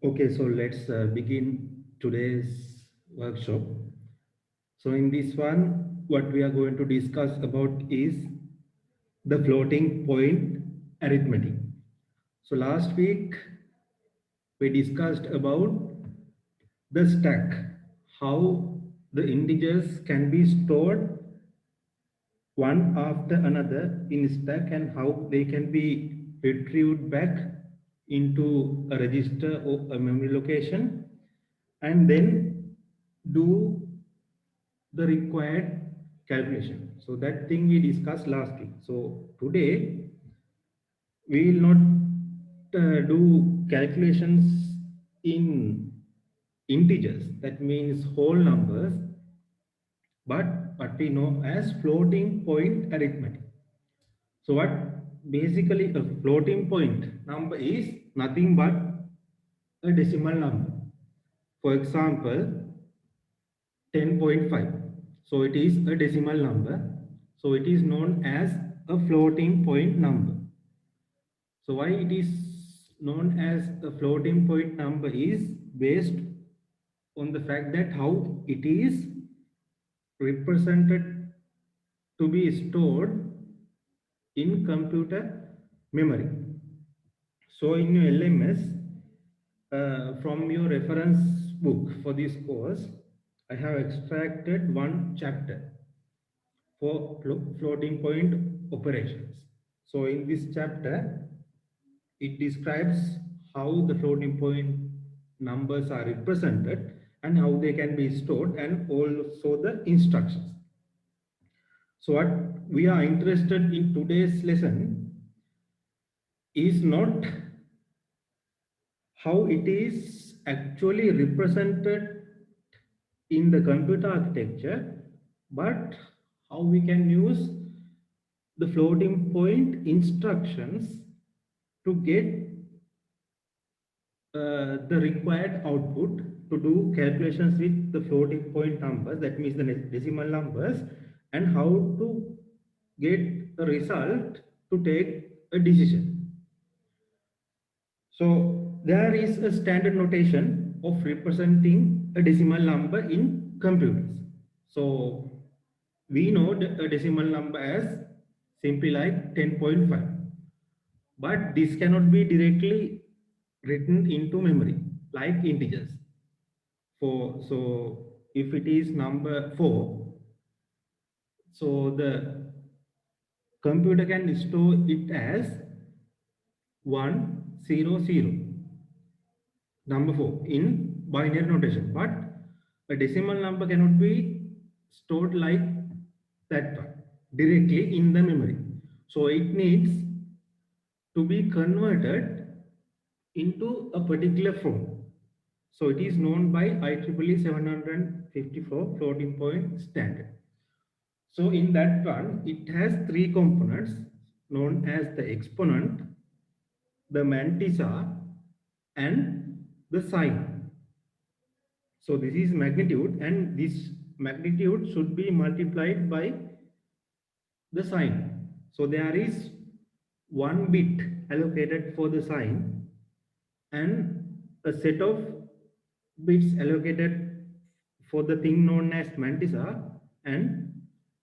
Okay, so let's begin today's workshop. So in this one, what we are going to discuss about is the floating point arithmetic. So last week we discussed about the stack, how the integers can be stored one after another in stack and how they can be retrieved back into a register or a memory location and then do the required calculation. So that thing we discussed last week. So today we will not do calculations in integers, that means whole numbers, but what we know as floating point arithmetic. So what basically a floating point number is nothing but a decimal number. For example, 10.5. So it is a decimal number. So it is known as a floating point number. So why it is known as a floating point number is based on the fact that how it is represented to be stored in computer memory. So in your LMS, from your reference book for this course, I have extracted one chapter for floating point operations. So in this chapter, it describes how the floating point numbers are represented and how they can be stored and also the instructions. So what we are interested in today's lesson is not how it is actually represented in the computer architecture, but how we can use the floating point instructions to get the required output to do calculations with the floating point numbers, that means the decimal numbers, and how to get a result to take a decision. So there is a standard notation of representing a decimal number in computers. So we know a decimal number as simply like 10.5, but this cannot be directly written into memory like integers. So if it is number 4, so the computer can store it as 100, number 4 in binary notation, but a decimal number cannot be stored like that one directly in the memory. So it needs to be converted into a particular form. So it is known by IEEE 754 floating point standard. So in that one, it has three components known as the exponent, the mantissa, and the sign. So this is magnitude, and this magnitude should be multiplied by the sign. So there is 1 bit allocated for the sign and a set of bits allocated for the thing known as mantissa and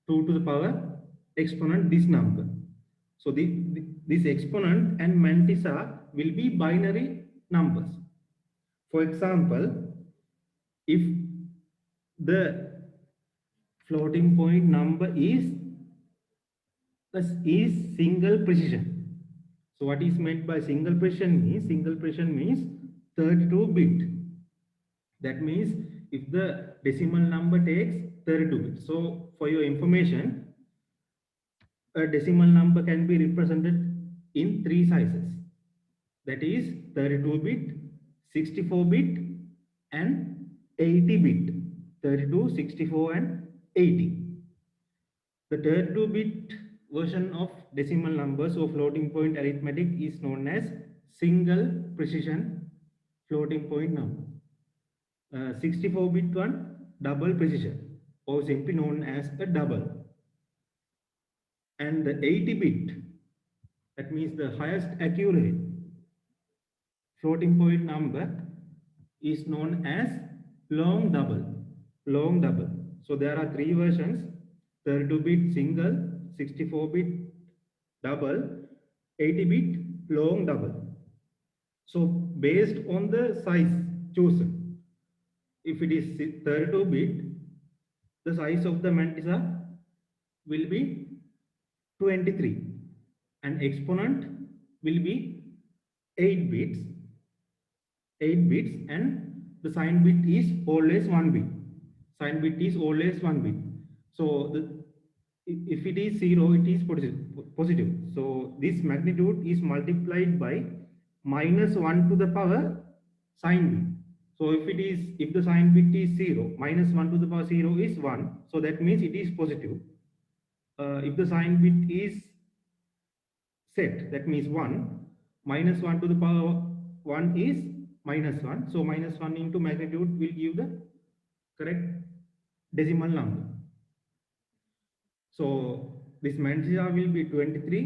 2 to the power exponent this number. So this exponent and mantissa will be binary numbers. For example, if the floating point number is single precision. So what is meant by single precision means 32 bit. That means if the decimal number takes 32 bits. So for your information, a decimal number can be represented in three sizes. That is 32 bit, 64 bit, and 80 bit. 32, 64, and 80. The 32-bit version of decimal numbers or floating point arithmetic is known as single precision floating point number. 64-bit one, double precision, or simply known as a double. And the 80-bit, that means the highest accurate floating point number, is known as long double. Long double. So there are three versions: 32-bit single, 64-bit double, 80-bit long double. So based on the size chosen, if it is 32-bit, the size of the mantissa will be 23 and exponent will be 8 bits, 8 bits, and the sign bit is always 1 bit. Sign bit is always 1 bit. So if it is 0, it is positive. So this magnitude is multiplied by -1 to the power sign bit. So if the sign bit is 0, -1 to the power 0 is 1. So that means it is positive. If the sign bit is set, that means 1, -1 to the power 1 is -1. So -1 into magnitude will give the correct decimal number. So this mantissa will be 23,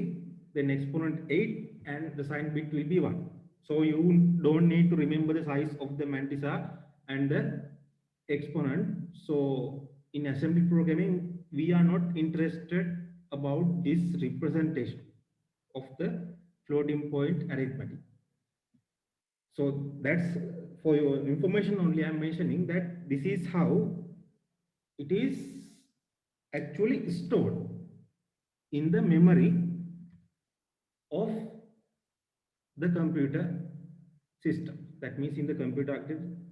then exponent 8, and the sign bit will be 1. So you don't need to remember the size of the mantissa and the exponent. So in assembly programming, we are not interested about this representation of the floating point arithmetic. So that's for your information only. I'm mentioning that this is how it is actually stored in the memory of the computer system. That means in the computer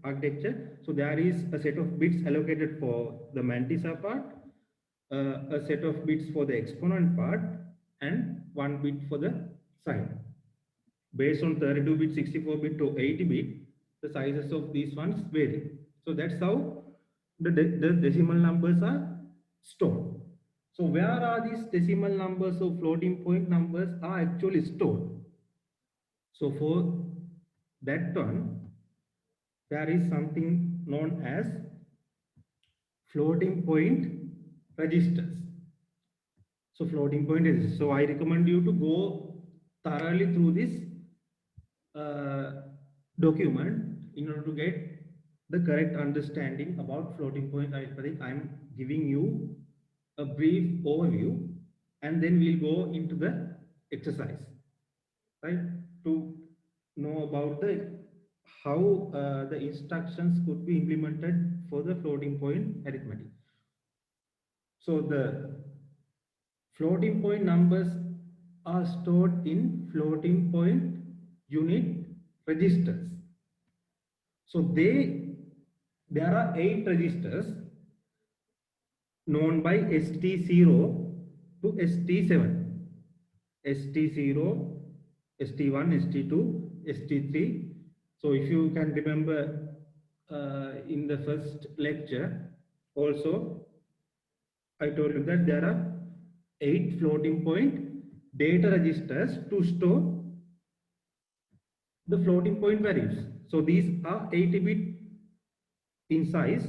architecture. So there is a set of bits allocated for the mantissa part, a set of bits for the exponent part, and 1 bit for the sign. Based on 32-bit, 64-bit to 80-bit, the sizes of these ones vary. So that's how the decimal numbers are stored. So where are these decimal numbers or floating point numbers are actually stored? So for that one, there is something known as floating point registers. So floating point registers. So I recommend you to go thoroughly through this document in order to get the correct understanding about floating point arithmetic. I'm giving you a brief overview, and then we'll go into the exercise, right, to know about the how the instructions could be implemented for the floating point arithmetic. So the floating point numbers are stored in floating point unit registers. So there are 8 registers known by ST0 to ST7. ST0, ST1, ST2, ST3. So if you can remember in the first lecture also, I told you that there are 8 floating point data registers to store the floating point values. So these are 80-bit in size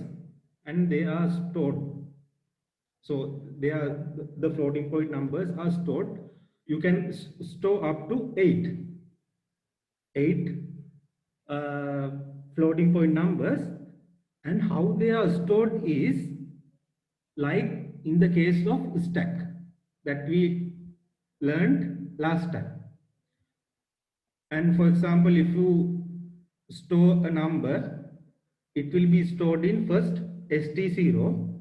and they are stored. So the floating point numbers are stored. You can store up to 8 floating point numbers, and how they are stored is like in the case of stack that we learned last time. And for example, if you store a number, it will be stored in first ST0,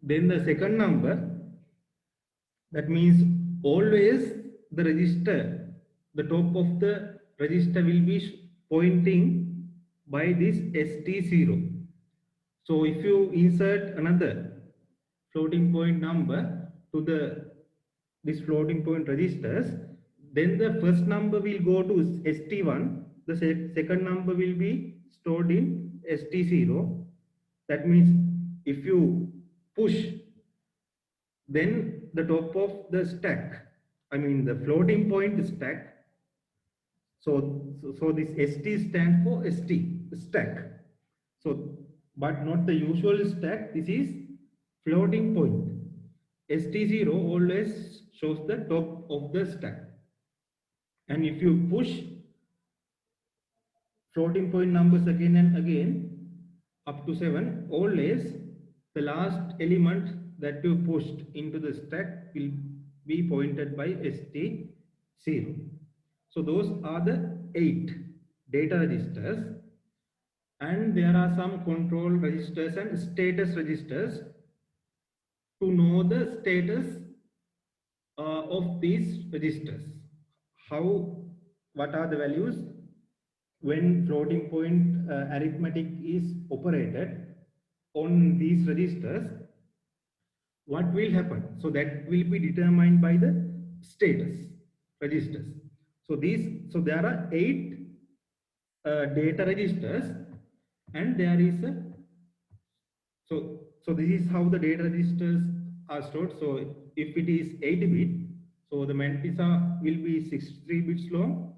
then the second number. That means always the register, the top of the register will be pointing by this ST0. So if you insert another floating point number to this floating point registers, then the first number will go to ST1, the second number will be stored in ST0. That means if you push, then the top of the stack, I mean the floating point stack. So this ST stands for ST, stack. So, but not the usual stack. This is floating point. ST0 always shows the top of the stack. And if you push floating point numbers again and again up to 7, always the last element that you pushed into the stack will be pointed by ST0. So those are the 8 data registers, and there are some control registers and status registers to know the status of these registers. What are the values when floating point arithmetic is operated on these registers, what will happen? So that will be determined by the status registers. So there are 8 data registers, and there is a so this is how the data registers are stored. So if it is 8-bit, so the mantissa will be 63 bits long,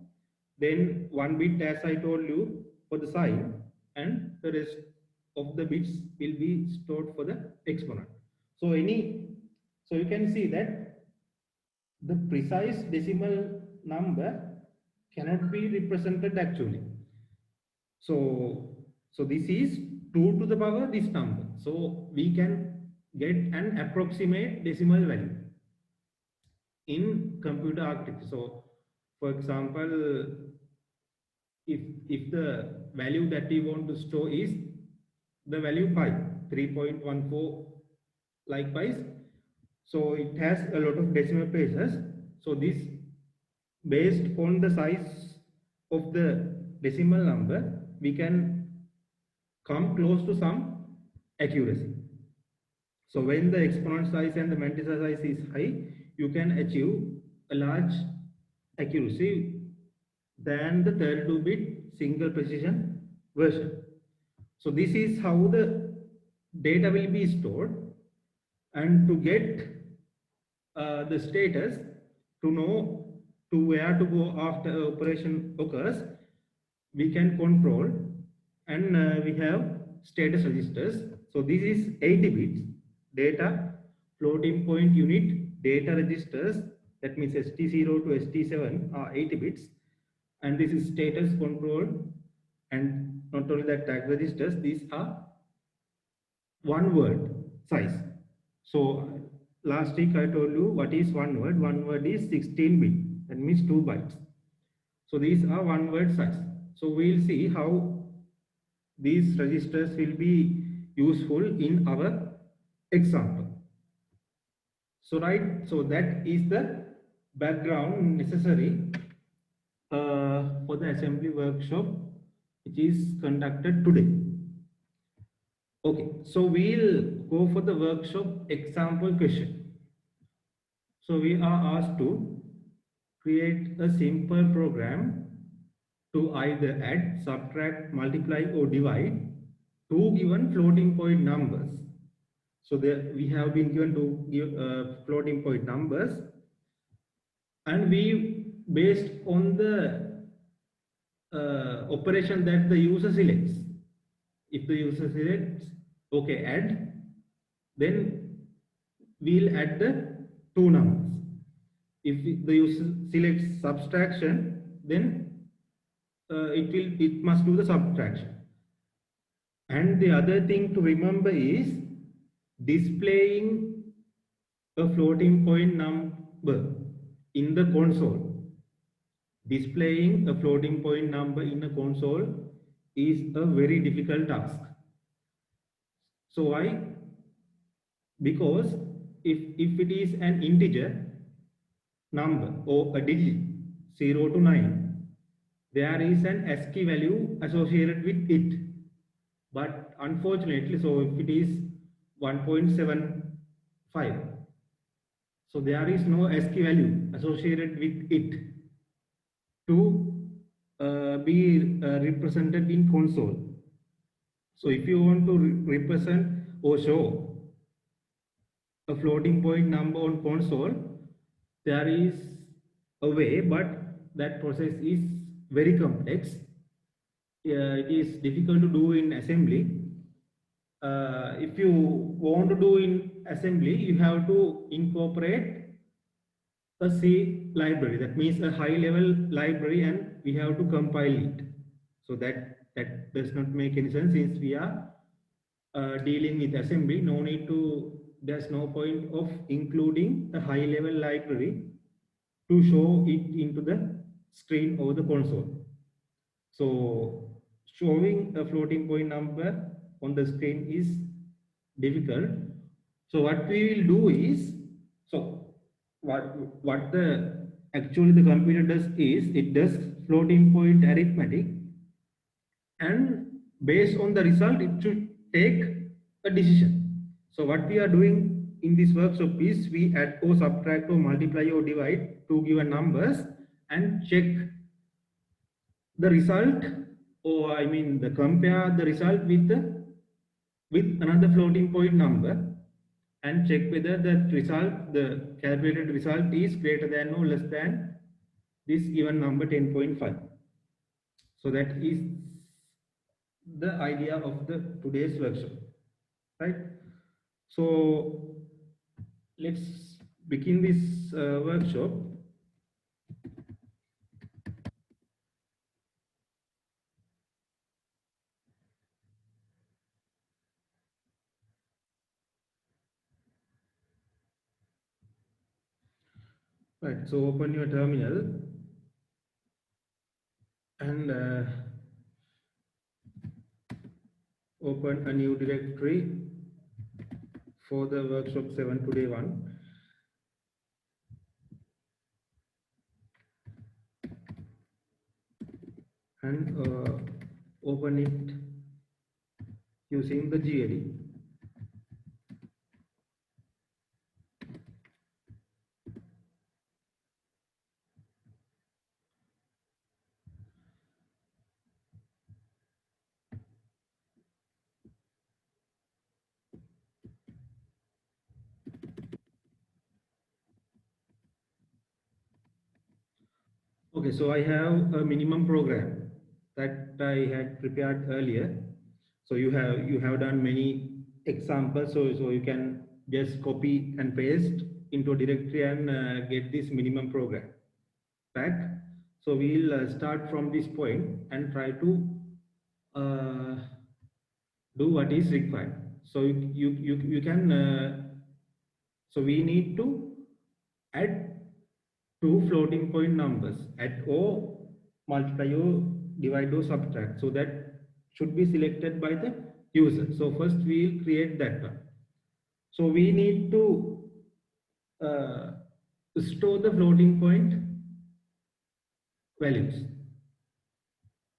then 1 bit, as I told you, for the sign, and the rest of the bits will be stored for the exponent. So you can see that the precise decimal number cannot be represented actually. So this is 2 to the power this number. So we can get an approximate decimal value in computer architecture. So for example, if the value that we want to store is the value pi 3.14 likewise, so it has a lot of decimal places. So this, based on the size of the decimal number, we can come close to some accuracy. So when the exponent size and the mantissa size is high, you can achieve a large accuracy than the 32-bit single precision version. So this is how the data will be stored, and to get the status, to know to where to go after operation occurs, we can control, and we have status registers. So this is 80 bits data floating point unit data registers, that means ST0 to ST7 are 80 bits, and this is status control. And not only that, tag registers, these are 1 word size. So last week I told you what is 1 word. 1 word is 16 bit, that means 2 bytes. So these are 1 word size. So we'll see how these registers will be useful in our example. So that is the background necessary for the assembly workshop which is conducted today. Okay, so we'll go for the workshop example question. So we are asked to create a simple program to either add, subtract, multiply or divide two given floating point numbers. So we have been given two floating point numbers, and we, based on the operation that the user selects, if the user selects okay add, then we'll add the two numbers. If the user selects subtraction, then it must do the subtraction. And the other thing to remember is displaying a floating point number in the console. Displaying a floating point number in a console is a very difficult task. So why? Because if it is an integer number or a digit 0 to 9, there is an ASCII value associated with it. But unfortunately, so if it is 1.75, so there is no ASCII value associated with it to be represented in console. So if you want to represent or show a floating point number on console, there is a way, but that process is very complex. It is difficult to do in assembly. If you want to do in assembly, you have to incorporate a C library, that means a high level library, and we have to compile it. So that does not make any sense since we are dealing with assembly. No need to. There's no point of including a high-level library to show it into the screen or the console. So showing a floating point number on the screen is difficult. So what we will do is, so what the actually the computer does is it does floating point arithmetic, and based on the result it should take a decision. So what we are doing in this workshop is we add or subtract or multiply or divide two given numbers and check the result, or I mean the compare the result with with another floating point number and check whether the calculated result is greater than or less than this given number 10.5. So that is the idea of the today's workshop, right? So let's begin this workshop. Right, so open your terminal and open a new directory for the workshop 7 today one, and open it using the gedit. Okay, so I have a minimum program that I had prepared earlier. So you have done many examples, so you can just copy and paste into a directory and get this minimum program back. So we'll start from this point and try to uh, do what is required. So you can so we need to add two floating point numbers, add or multiply or divide or subtract. So that should be selected by the user. So first we will create that one. So we need to uh, store the floating point values.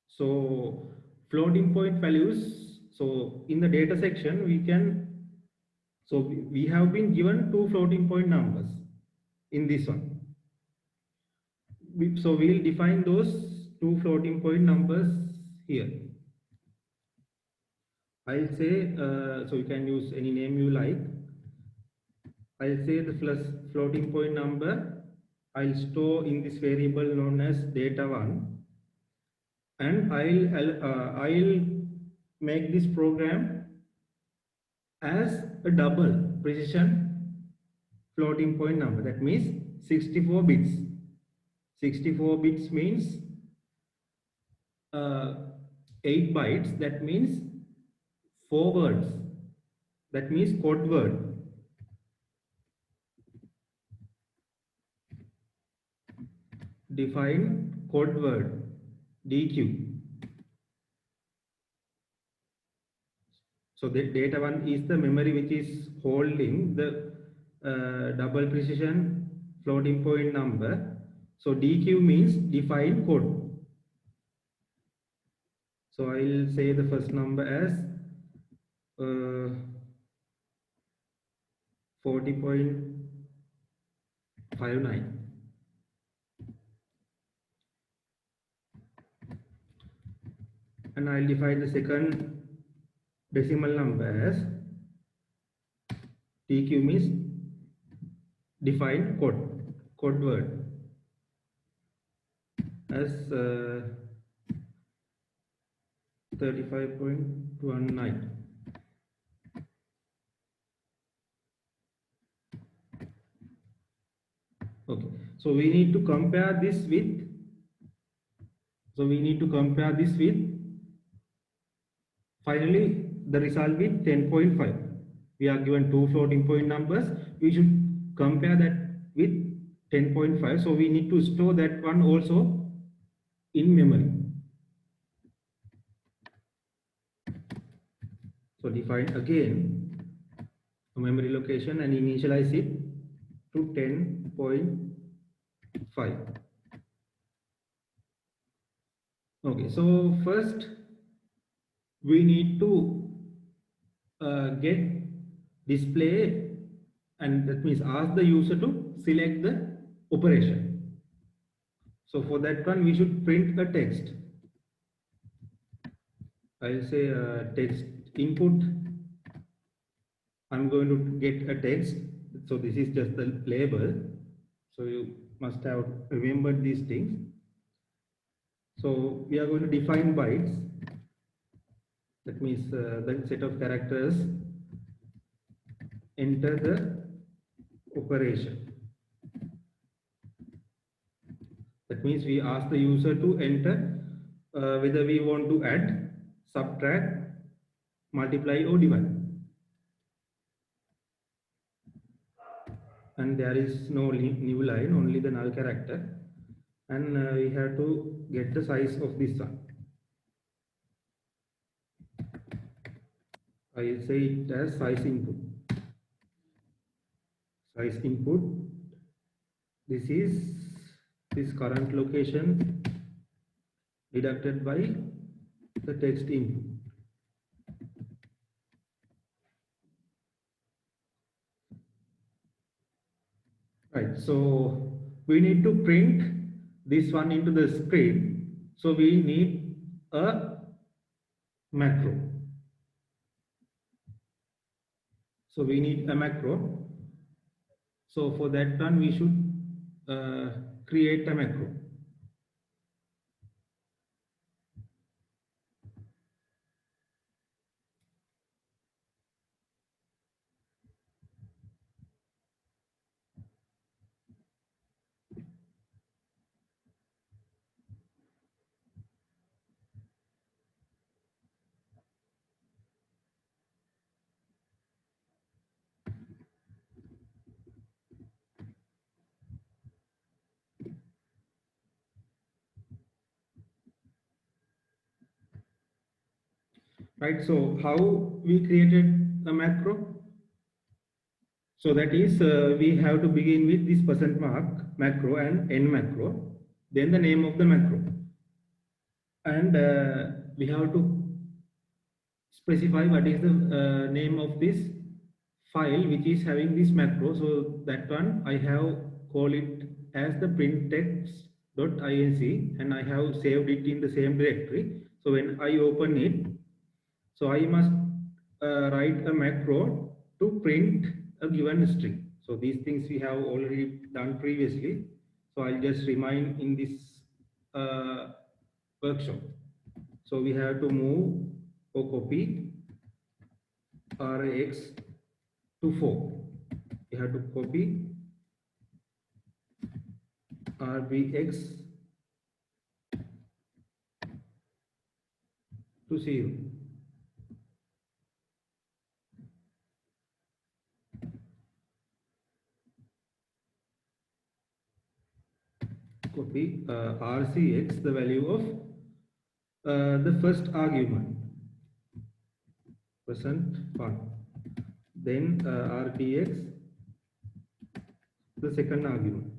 So floating point values. So in the data section we can. So we have been given two floating point numbers in this one. So we'll define those two floating point numbers here. I'll say, so you can use any name you like. I'll say the floating point number I'll store in this variable known as data1, and I'll make this program as a double precision floating point number. That means 64 bits. 64 bits means 8 bytes. That means 4 words. That means code word. Define code word DQ. So the data one is the memory which is holding the double precision floating point number. So DQ means define code. So I'll say the first number as 40.59. And I'll define the second decimal number as TQ means define code word as 35.19. Okay, so we need to compare this with So we need to compare this with, finally, the result with 10.5. We are given two floating point numbers. We should compare that with 10.5. So we need to store that one also in memory. So define again a memory location and initialize it to 10.5. Okay, so first we need to get display, and that means ask the user to select the operation. So for that one we should print a text. I'll say text input. I'm going to get a text. So this is just the label. So you must have remembered these things. So we are going to define bytes. That means the set of characters enter the operation. That means we ask the user to enter whether we want to add, subtract, multiply or divide. And there is no new line, only the null character. And we have to get the size of this one. I will say it as size input. Size input. This is this current location deducted by the text input. Right, so we need to print this one into the screen. So we need a macro. So we need a macro. So for that one we should create a macro. Right, so how we created a macro? So that is we have to begin with this percent mark macro and end macro, then the name of the macro, and we have to specify what is the name of this file which is having this macro. So that one I have called it as the printtext.inc, and I have saved it in the same directory. So when I open it, so I must write a macro to print a given string. So these things we have already done previously. So I'll just remind in this workshop. So we have to move or copy RX to 4. We have to copy RBX to 0. Copy RCX, the value of the first argument, %1. Then RTX, the second argument.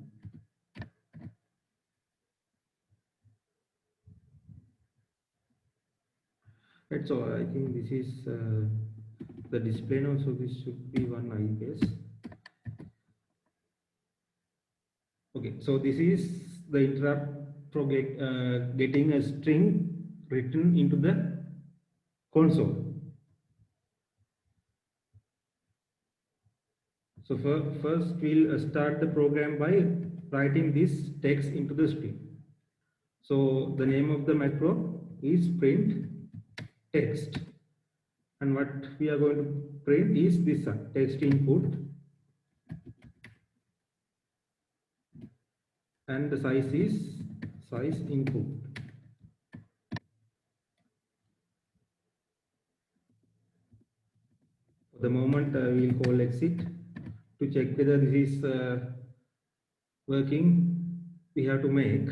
Right, so I think this is the display now, so this should be one, I guess. Okay, so this is the interrupt for getting a string written into the console. So first we'll start the program by writing this text into the string. So the name of the macro is print text, and what we are going to print is this one, text input, and the size is size input. the moment we'll call exit to check whether this is working, we have to make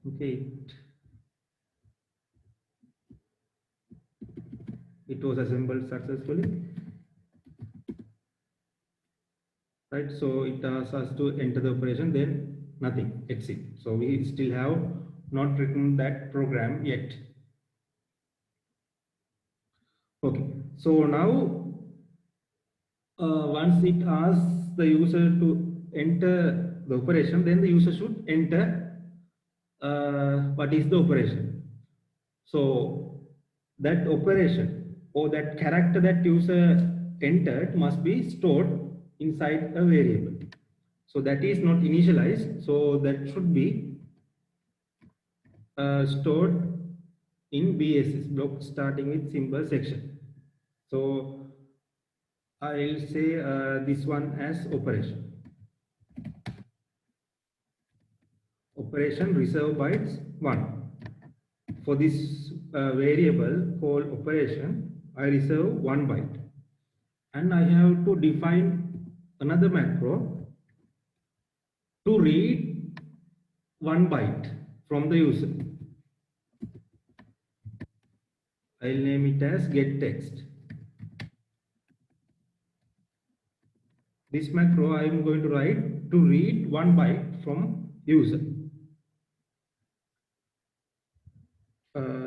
okay. It was assembled successfully, right? So it asks us to enter the operation, then nothing, exit. So we still have not written that program yet. Okay, so now once it asks the user to enter the operation, then the user should enter what is the operation. So that operation or that character that user entered must be stored inside a variable. So that is not initialized, so that should be stored in BSS block starting with symbol section. So I'll say this one as operation. Operation reserve bytes 1. For this variable called operation, I reserve 1 byte. And I have to define another macro to read 1 byte from the user. I'll name it as getText. This macro I am going to write to read 1 byte from user.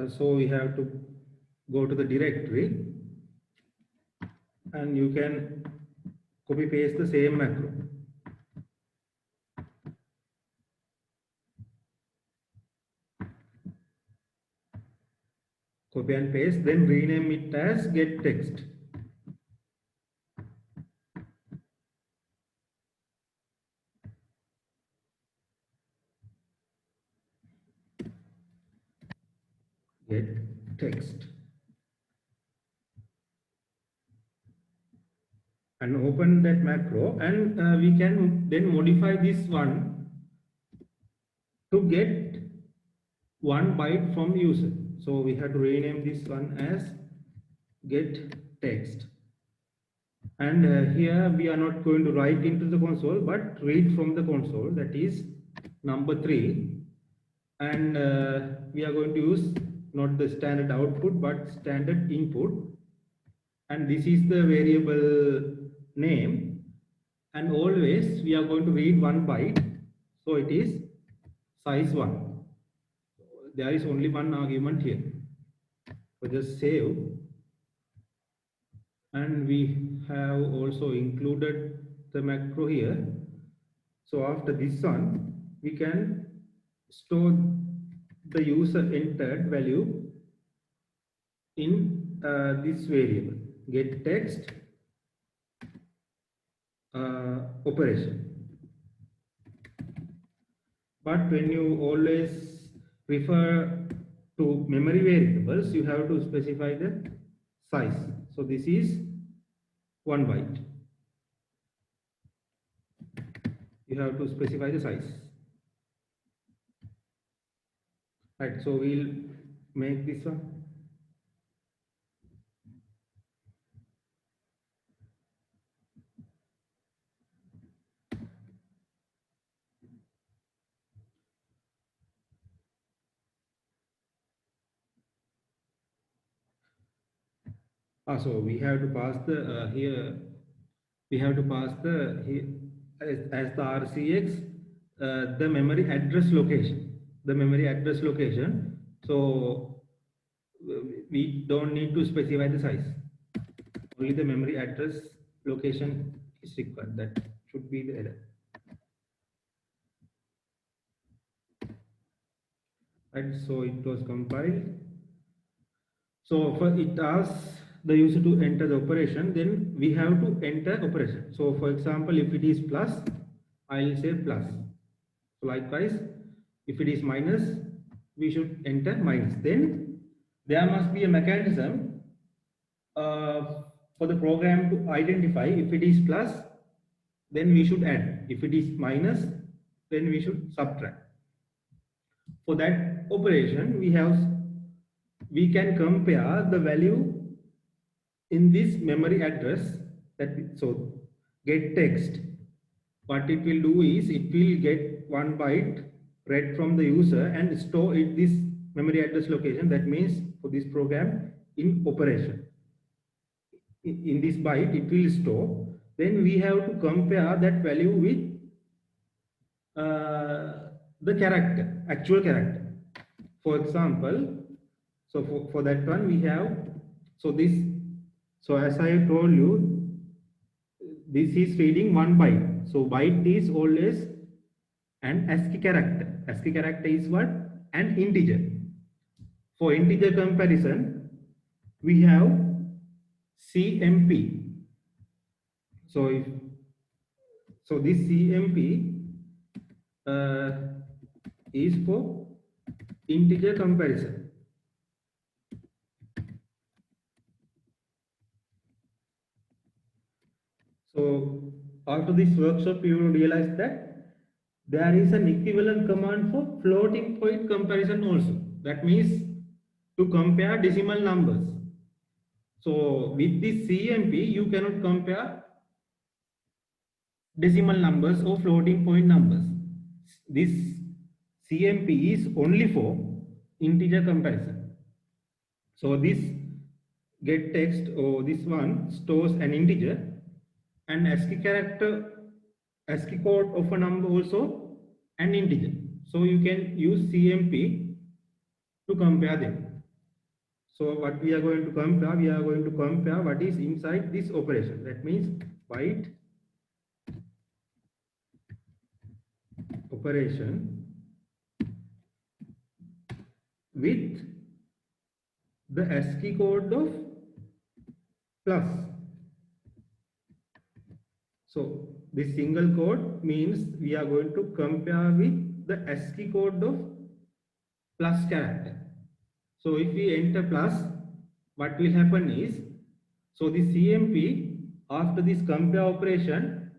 So we have to go to the directory and you can copy paste the same macro. Copy and paste, then rename it as getText. GetText. And open that macro, and we can then modify this one to get 1 byte from user. So we have to rename this one as getText. And here we are not going to write into the console, but read from the console, that is number 3. And we are going to use not the standard output, but standard input. And this is the variable name. And always we are going to read 1 byte. So it is size 1. There is only one argument here. So just save. And we have also included the macro here. So after this one, we can store the user entered value in this variable getText operation. But when you always refer to memory variables, you have to specify the size. So this is 1 byte. You have to specify the size. Right, so we'll make this one. So we have to pass the here. We have to pass the here, as the RCX the memory address location. The memory address location. So we don't need to specify the size. Only the memory address location is required. That should be the error. Right. So it was compiled. So for it asks the user to enter the operation, then we have to enter operation. So for example, if it is plus, I'll say plus. So likewise, if it is minus, we should enter minus. Then there must be a mechanism for the program to identify if it is plus, then we should add. If it is minus, then we should subtract. For that operation, we can compare the value in this memory address, so get text, what it will do is it will get 1 byte read from the user and store it this memory address location. That means for this program in operation, in this byte it will store. Then we have to compare that value with the character, actual character. For example, so for that one we have, so this, so as I told you, this is reading 1 byte. So byte is always an ASCII character. ASCII character is what? An integer. For integer comparison, we have CMP. So this CMP is for integer comparison. So after this workshop, you will realize that there is an equivalent command for floating point comparison also. That means to compare decimal numbers. So with this CMP, you cannot compare decimal numbers or floating point numbers. This CMP is only for integer comparison. So this get text or this one stores an integer, and ASCII character, ASCII code of a number also an integer. So you can use CMP to compare them. So what we are going to compare? We are going to compare what is inside this operation. That means byte operation with the ASCII code of plus. So this single code means we are going to compare with the ASCII code of plus character. So if we enter plus, what will happen is, so the CMP, after this compare operation,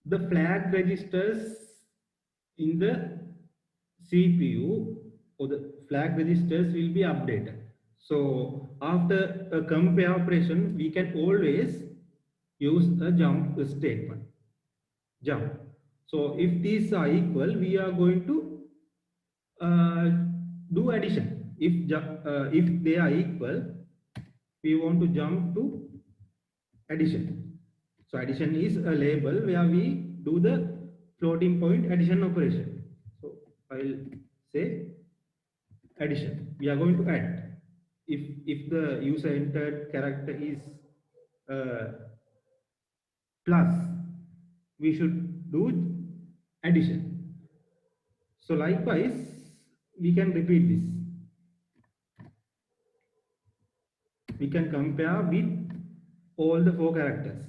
the flag registers in the CPU or the flag registers will be updated. So after a compare operation, we can always use a jump statement. Jump. So if these are equal, we are going to do addition. If they are equal, we want to jump to addition. So addition is a label where we do the floating point addition operation. So I'll say addition. We are going to add. If the user entered character is plus, we should do addition. So likewise, we can repeat this. We can compare with all the 4 characters.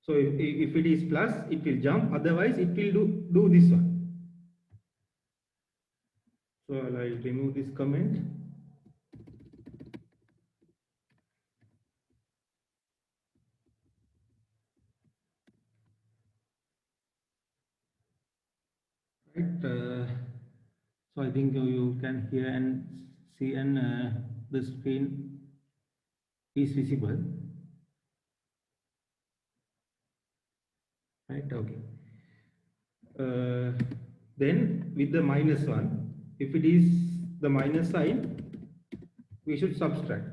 So if it is plus, it will jump. Otherwise, it will do this one. So I'll remove this comment. Right. So I think you can hear and see, and the screen is visible. Right. Okay. Then with the -1, if it is the minus sign, we should subtract.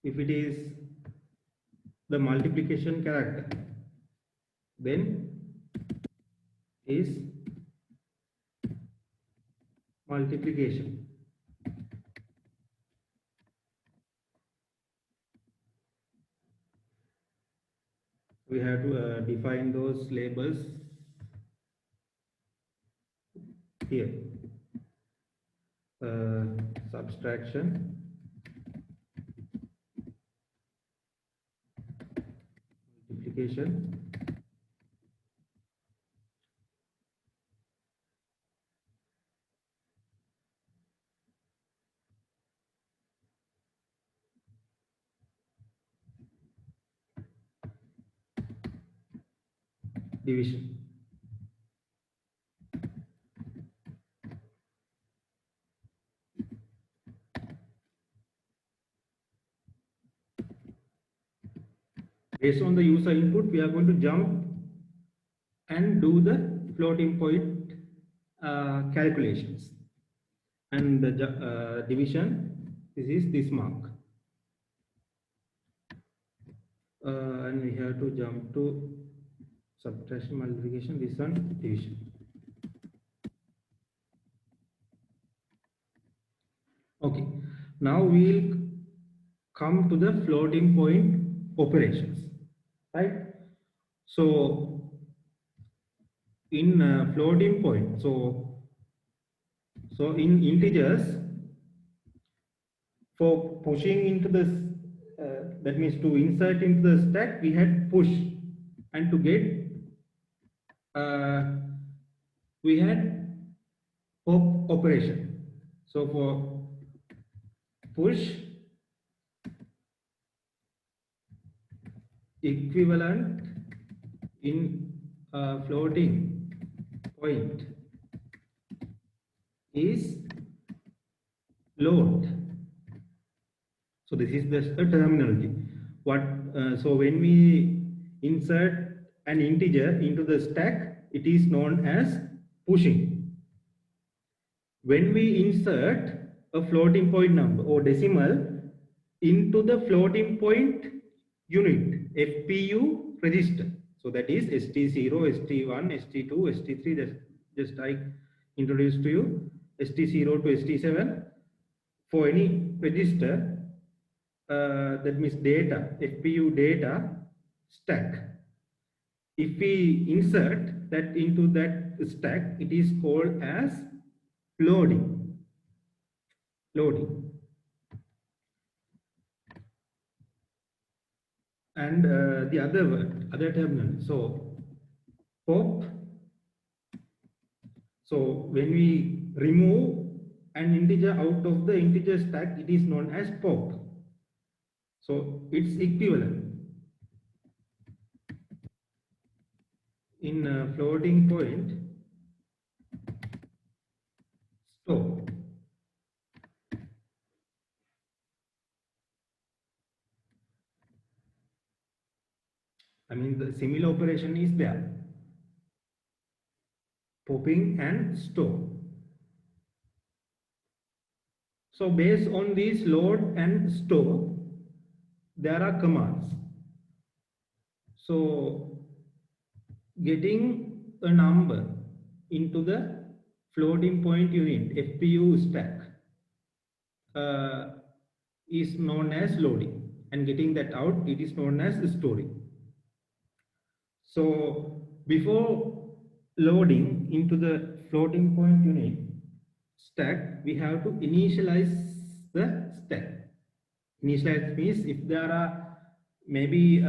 If it is the multiplication character, then is multiplication. We have to define those labels here. Subtraction, multiplication, division. Based on the user input, we are going to jump and do the floating point calculations. And the division, this is this mark. And we have to jump to subtraction, multiplication, this one, division. Okay, now we'll come to the floating point operations, right? So in floating point, so in integers, for pushing into this, that means to insert into the stack, we had push, and to get we had pop operation. So for push, equivalent in floating point is load. So this is the terminology. What so when we insert an integer into the stack, it is known as pushing. When we insert a floating point number or decimal into the floating point unit, FPU register, so that is ST0, ST1, ST2, ST3, just I introduced to you, ST0 to ST7, for any register, that means data, FPU data stack. If we insert that into that stack, it is called as loading. And the other word, other terminal. So pop. So when we remove an integer out of the integer stack, it is known as pop. So it's equivalent. In floating point, store. I mean, the similar operation is there. Popping and store. So based on these load and store, there are commands. So getting a number into the floating point unit, FPU stack, is known as loading, and getting that out, it is known as storing. So before loading into the floating point unit stack, we have to initialize the stack. Initialize means if there are maybe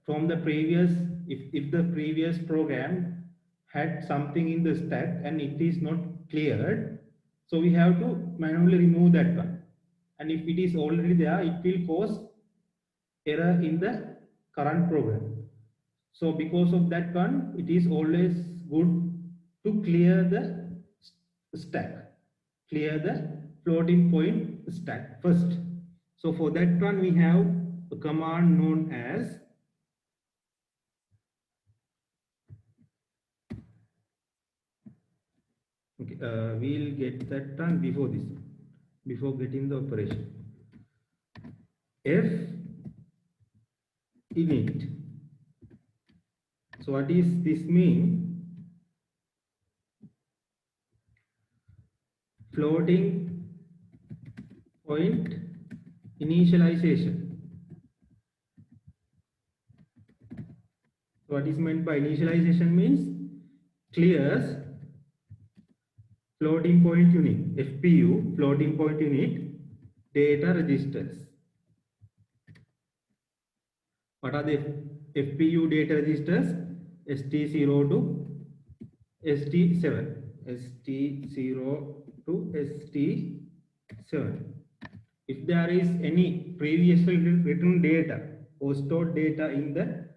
from the previous, if the previous program had something in the stack and it is not cleared, so we have to manually remove that one. And if it is already there, it will cause error in the current program. So because of that one, it is always good to clear the stack, clear the floating point stack first. So for that one, we have a command known as okay, we'll get that done before this, before getting the operation. F init. So what is this mean? Floating point initialization. What is meant by initialization means clears floating point unit, FPU floating point unit data registers. What are the FPU data registers? ST0 to ST7, ST0 to ST7. If there is any previously written data or stored data in the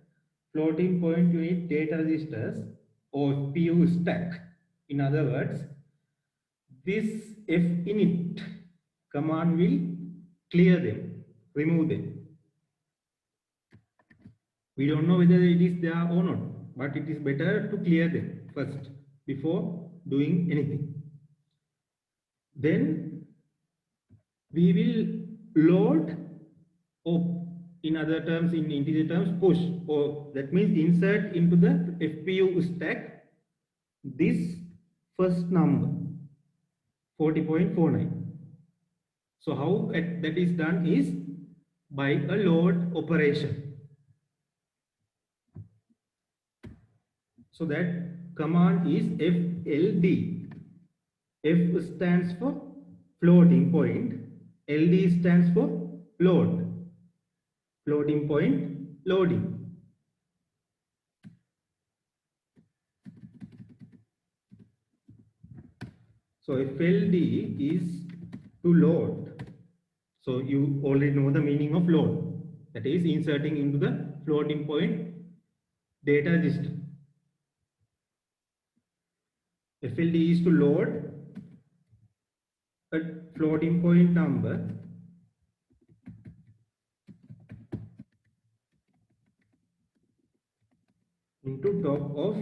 floating point unit data registers or FPU stack. In other words, this finit command will clear them, remove them. We don't know whether it is there or not, but it is better to clear them first before doing anything. Then we will load, or in other terms, in integer terms, push, or that means insert into the FPU stack this first number 40.49. So how that is done is by a load operation. So that command is FLD. F stands for floating point, LD stands for load, floating point loading. So FLD is to load. So you already know the meaning of load. That is inserting into the floating point data register. FLD is to load a floating point number into top of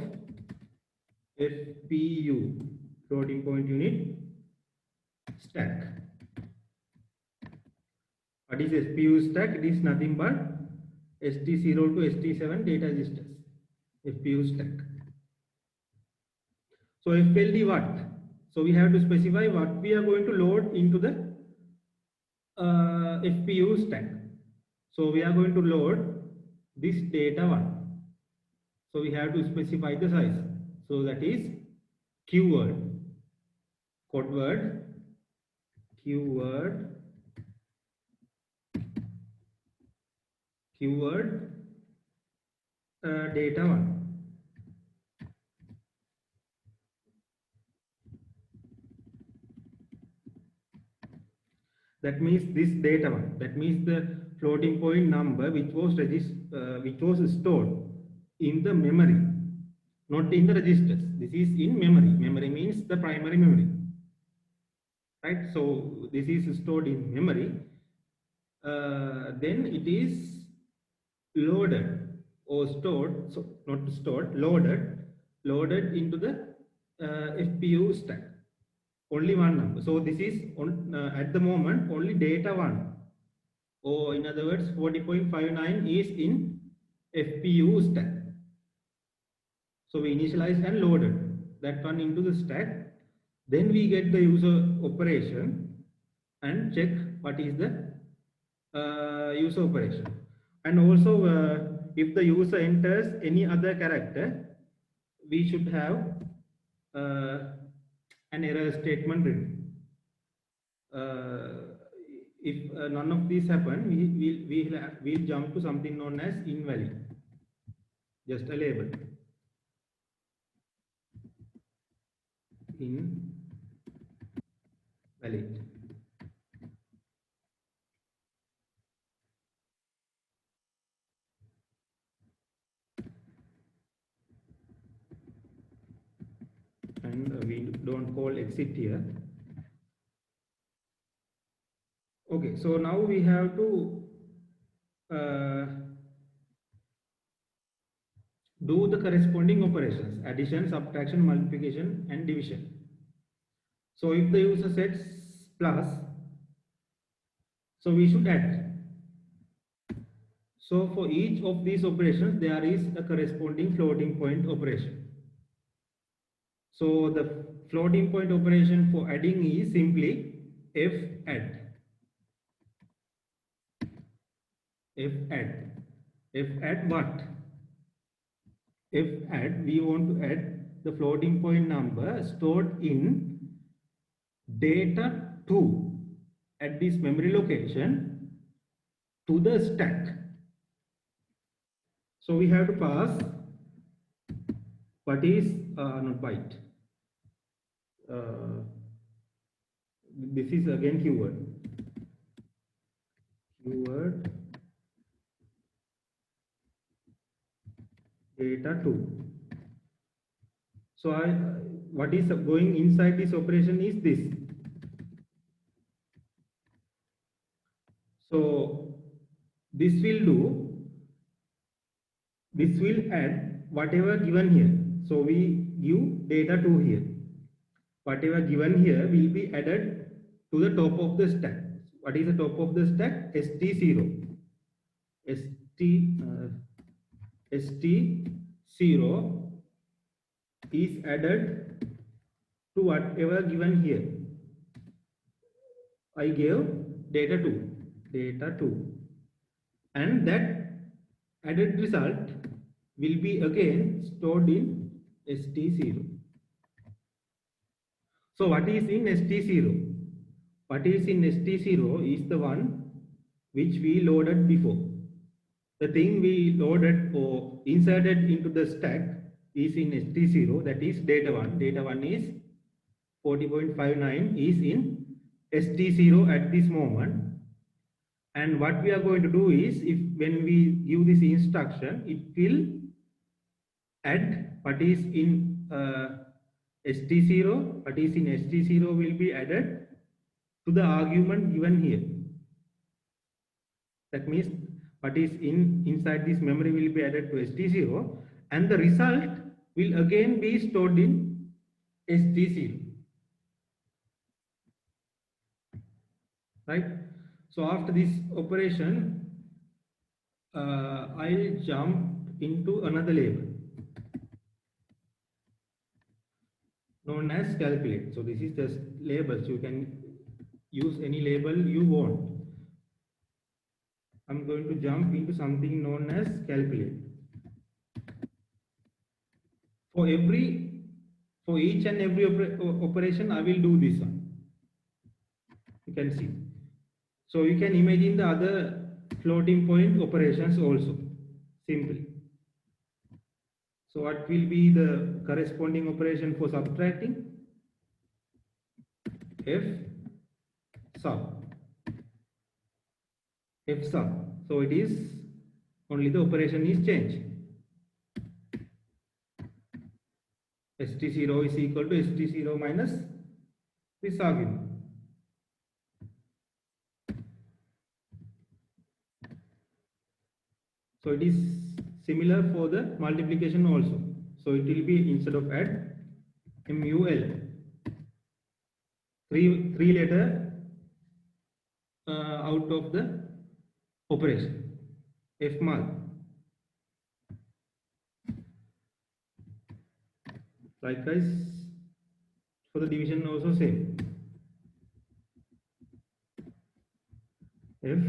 FPU, floating point unit stack. What is FPU stack? It is nothing but ST0 to ST7 data registers. FPU stack. So FLD what? So we have to specify what we are going to load into the FPU stack. So we are going to load this data one. So we have to specify the size. So that is keyword, code word, keyword data one. That means this data one. That means the floating point number which was stored in the memory, not in the registers. This is in memory. Memory means the primary memory, right? So this is stored in memory. Then it is loaded or stored. So not stored, loaded into the FPU stack. Only one number. So this is on at the moment only data one, or in other words 40.59 is in FPU stack. So we initialized and loaded that one into the stack. Then we get the user operation and check what is the user operation. And also if the user enters any other character, we should have an error statement written. If none of these happen, we'll jump to something known as invalid. Just a label. Invalid. And we don't call exit here. Okay, so now we have to do the corresponding operations: addition, subtraction, multiplication, and division. So if the user sets plus, so we should add. So for each of these operations, there is a corresponding floating point operation. So the floating point operation for adding is simply f_add. F_add what? F_add, we want to add the floating point number stored in data 2 at this memory location to the stack. So we have to pass what is not byte. This is again keyword. data 2. So what is going inside this operation is this. So this will add whatever given here. So we give data 2 here. Whatever given here will be added to the top of the stack. What is the top of the stack? ST0. ST0 is added to whatever given here. I gave data 2, and that added result will be again stored in ST0. So what is in ST0? What is in ST0 is the one which we loaded before. The thing we loaded or inserted into the stack is in ST0, that is data 1. Data 1 is 40.59 is in ST0 at this moment. And what we are going to do is, when we give this instruction, it will add what is in ST0. What is in ST0 will be added to the argument given here. That means what is inside this memory will be added to ST0, and the result will again be stored in ST0. Right? So after this operation, I'll jump into another label known as calculate. So this is just labels. You can use any label you want. I'm going to jump into something known as calculate. For each and every operation, I will do this one. You can see. So you can imagine the other floating point operations also, simply. So what will be the corresponding operation for subtracting? F sub. So it is only the operation is changed. ST0 is equal to ST0 minus this argument. So it is similar for the multiplication also. So it will be, instead of add, MUL, three letter out of the operation, FMUL. Likewise, for the division also same. F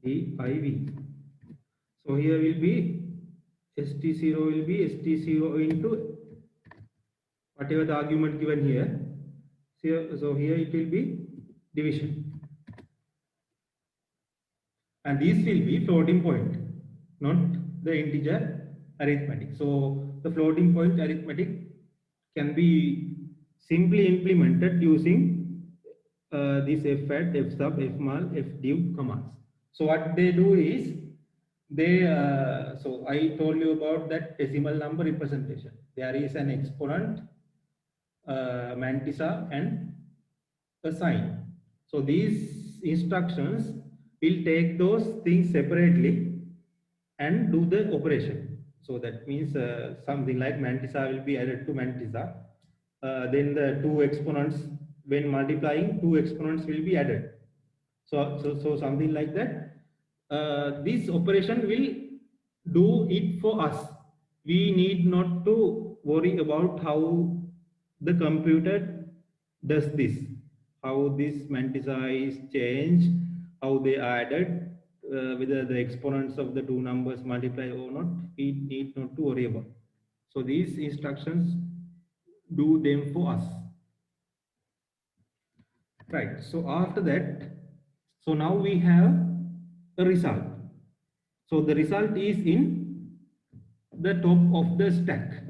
div. So here will be ST0 will be ST0 into whatever the argument given here. So here it will be division. And this will be floating point, not the integer arithmetic. So the floating point arithmetic can be simply implemented using this fadd, fsub, fmul, fdiv commands. So what they do is, so I told you about that decimal number representation. There is an exponent, mantissa, and a sign. So these instructions will take those things separately and do the operation. So that means something like mantissa will be added to mantissa. Then the two exponents, when multiplying, two exponents will be added. So something like that. This operation will do it for us. We need not to worry about how the computer does this, how this mantissa is changed, how they are added, whether the exponents of the two numbers multiply or not. We need not to worry about. So these instructions do them for us. Right. So after that, so now we have a result. So the result is in the top of the stack.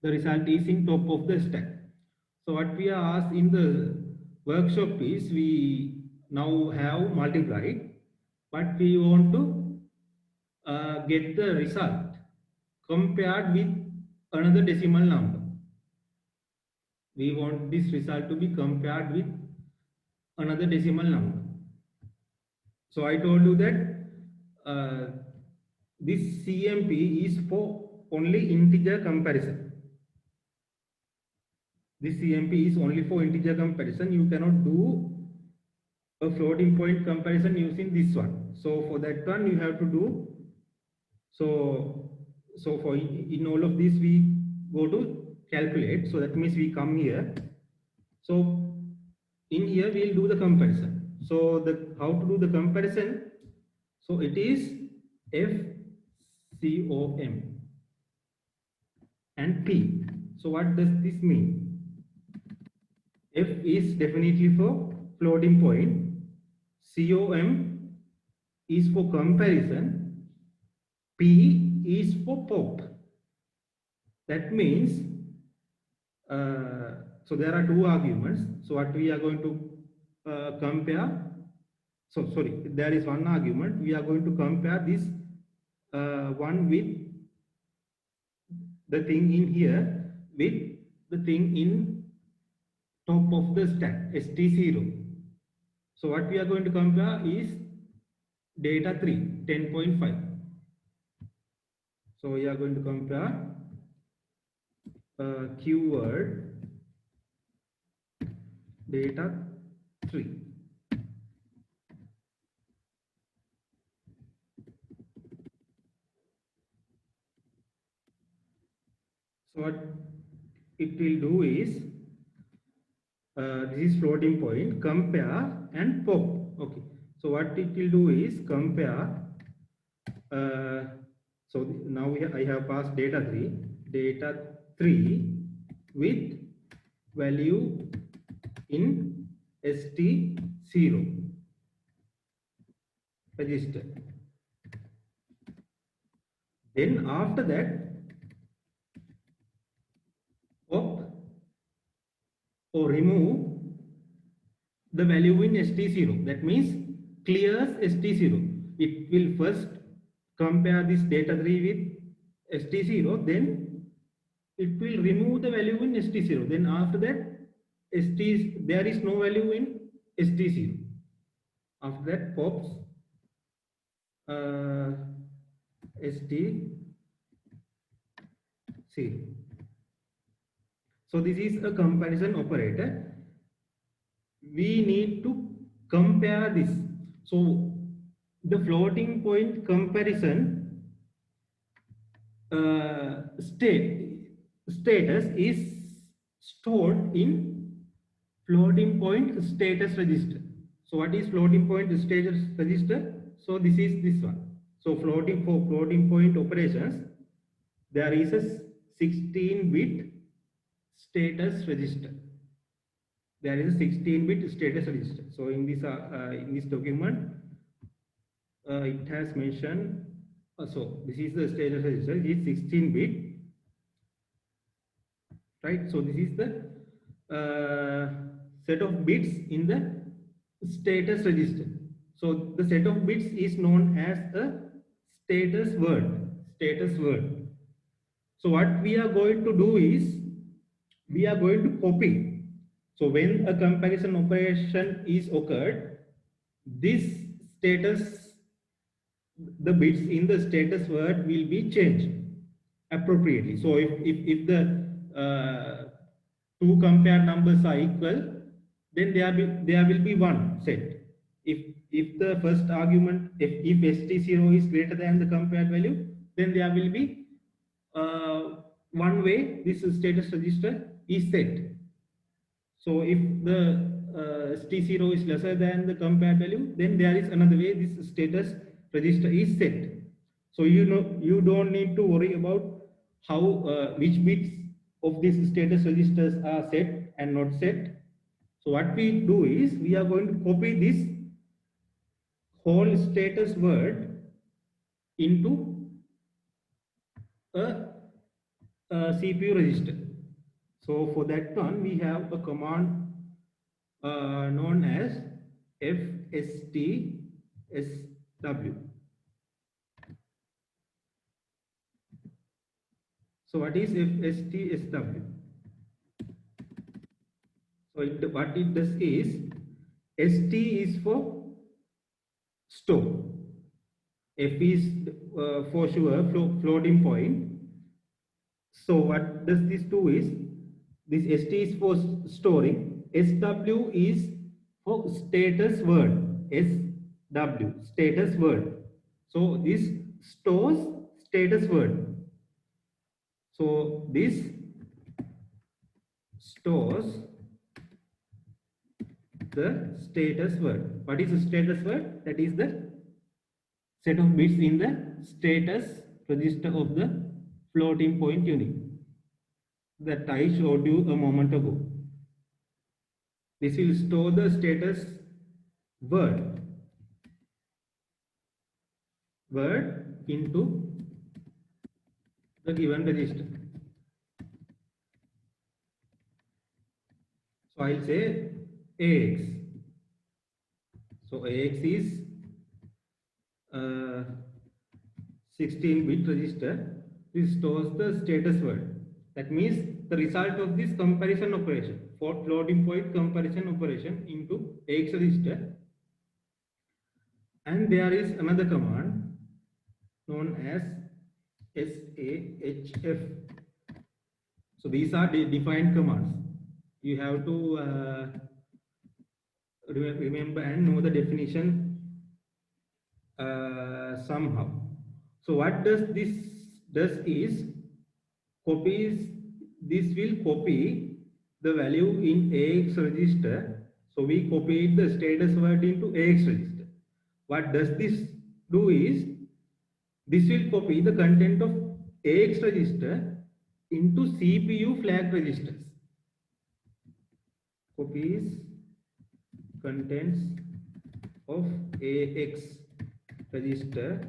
The result is in top of the stack. So what we are asked in the workshop is, we now have multiplied, but we want to get the result compared with another decimal number. We want this result to be compared with another decimal number. So I told you that this CMP is for only integer comparison. This CMP is only for integer comparison. You cannot do a floating point comparison using this one. So for that one you have to do, so for in all of these we go to calculate. So that means we come here. So in here we'll do the comparison. So the how to do the comparison? So it is FCOM and P. So what does this mean? F is definitely for floating point. COM is for comparison. P is for pop. That means, so there are two arguments. So what we are going to compare. So sorry, there is one argument. We are going to compare this one with the thing in here with the thing in top of the stack, ST0. So what we are going to compare is data 3, 10.5. So we are going to compare keyword data 3. So what it will do is, this is floating point, compare and pop. Okay. So what it will do is compare. So now I have passed data 3 with value in ST0 register. Then after that, pop or remove the value in ST0. That means clears ST0. It will first compare this data 3 with ST0, then it will remove the value in ST0. Then after that, there is no value in ST0. After that, pops ST0. So this is a comparison operator. We need to compare this. So the floating point comparison status is stored in floating point status register. So what is floating point status register? So this is this one. So floating point operations, there is a 16-bit status register. There is a 16-bit status register. So in this document, it has mentioned. So this is the status register. It is 16-bit, right? So this is the set of bits in the status register. So the set of bits is known as a status word. Status word. So what we are going to do is, we are going to copy. So when a comparison operation is occurred, this status, the bits in the status word will be changed appropriately. So if the two compared numbers are equal, then there will be one set. If the first argument, if ST0 is greater than the compared value, then there will be one way this status register is set. So if the ST0 is lesser than the compared value, then there is another way this status register is set. So you don't need to worry about how which bits of these status registers are set and not set. So what we do is, we are going to copy this whole status word into a CPU register. So for that one, we have a command known as fstsw. So what is FSTSW? So what it does is, ST is for store, F is for sure floating point. So what does this do is, this ST is for storing, SW is for status word, SW, status word. So this stores status word. So this stores the status word. What is the status word? That is the set of bits in the status register of the floating point unit that I showed you a moment ago. This will store the status word into the given register. So I'll say AX. So AX is 16-bit register. This stores the status word. That means the result of this comparison operation, for floating point comparison operation into AX register. And there is another command known as SAHF. So these are the defined commands. You have to remember and know the definition somehow. So what does this does is, this will copy the value in AX register. So we copied the status word into AX register. What does this do is, this will copy the content of AX register into CPU flag registers. Copies contents of AX register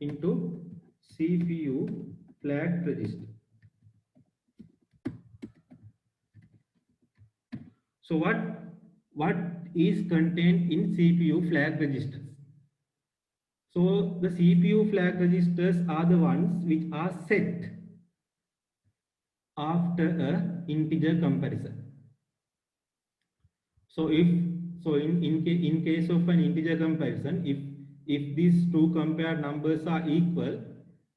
into CPU flag register. So what is contained in CPU flag registers? So the CPU flag registers are the ones which are set after a integer comparison. So in case of an integer comparison, if these two compared numbers are equal,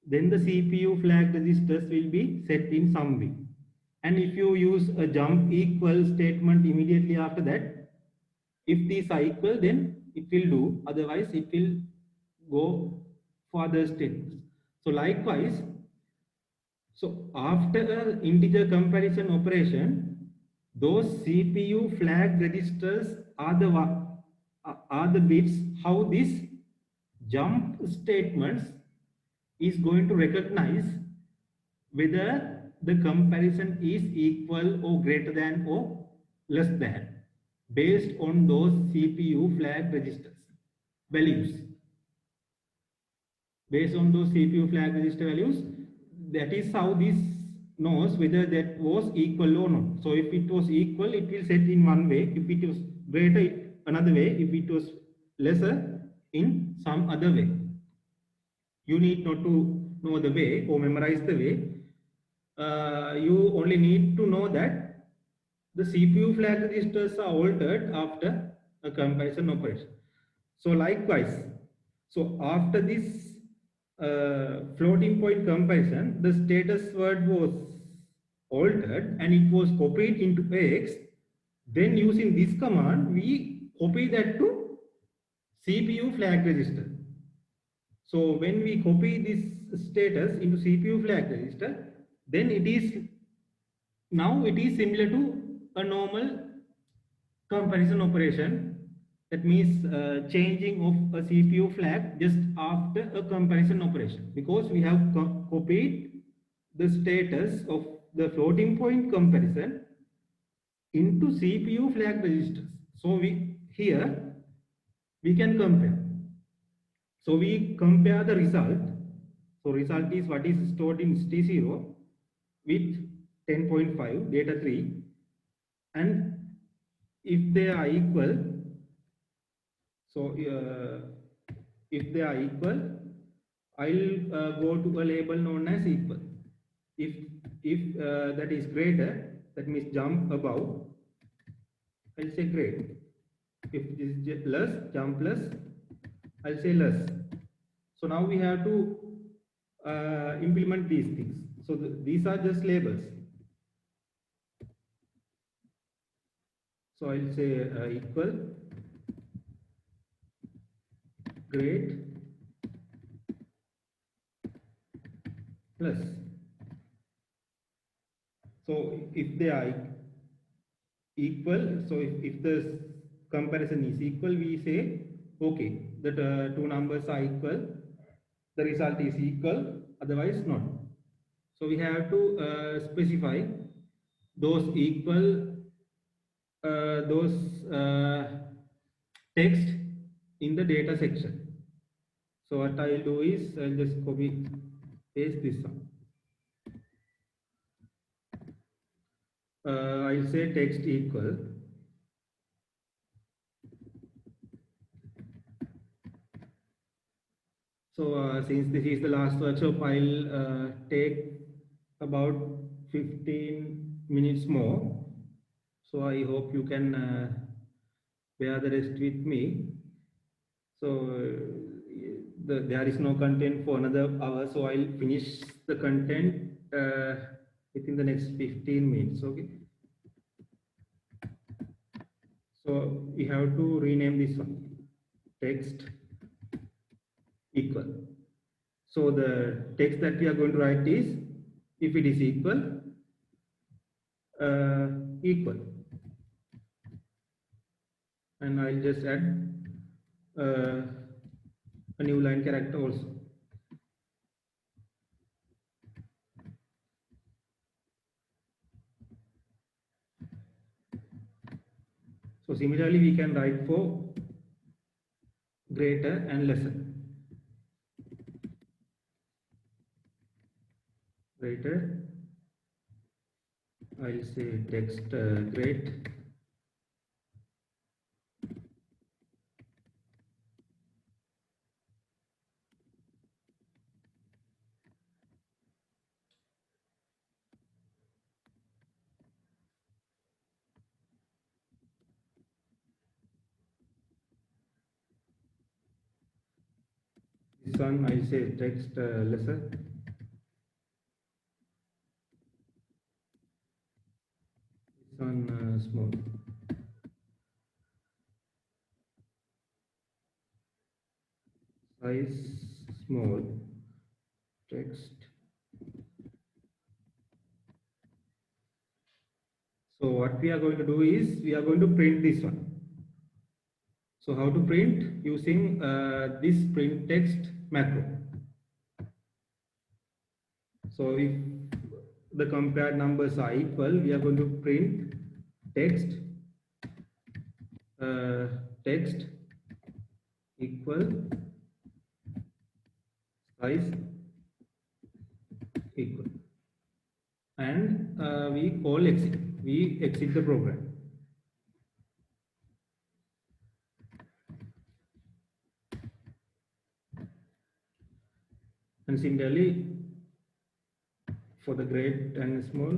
then the CPU flag registers will be set in some way. And if you use a jump equal statement immediately after that, if these are equal, then it will do. Otherwise, it will go for other statements. So likewise, so after an integer comparison operation, those CPU flag registers are the bits how this jump statements is going to recognize whether the comparison is equal or greater than or less than, based on those CPU flag registers values. Based on those CPU flag register values, that is how this knows whether that was equal or not. So if it was equal, it will set in one way. If it was greater, another way. If it was lesser, in some other way. You need not to know the way or memorize the way. You only need to know that the CPU flag registers are altered after a comparison operation. So likewise, so after this floating point comparison, the status word was altered and it was copied into AX. Then using this command, we copy that to CPU flag register. So when we copy this status into CPU flag register, then it is similar to a normal comparison operation. That means changing of a CPU flag just after a comparison operation, because we have copied the status of the floating point comparison into CPU flag registers. So here we can compare. So we compare the result. So result is what is stored in T0 with 10.5 data 3, and if they are equal, so if they are equal, I'll go to a label known as equal. if that is greater, that means jump above, I'll say great. If this is less, jump less, I'll say less. So now we have to implement these things. So these are just labels. So I'll say equal, great, plus. So if they are equal, so if the comparison is equal, we say okay, that two numbers are equal, the result is equal, otherwise not. So we have to specify those equal, those text in the data section. So what I'll do is I'll just copy paste this one. I'll say text equal. So since this is the last workshop, I'll take about 15 minutes more. So I hope you can bear the rest with me. So there is no content for another hour, so I'll finish the content within the next 15 minutes. Okay. So we have to rename this one, text equal. So the text that we are going to write is, if it is equal, equal. And I'll just add a new line character also. So similarly, we can write for greater and lesser. Greater, I'll say text great. This one I say text lesser. This one small. Size small. Text. So what we are going to do is we are going to print this one. So how to print? Using this print text macro. So if the compared numbers are equal, we are going to print text text equal size equal, and we call exit. We exit the program. And similarly, for the great and small,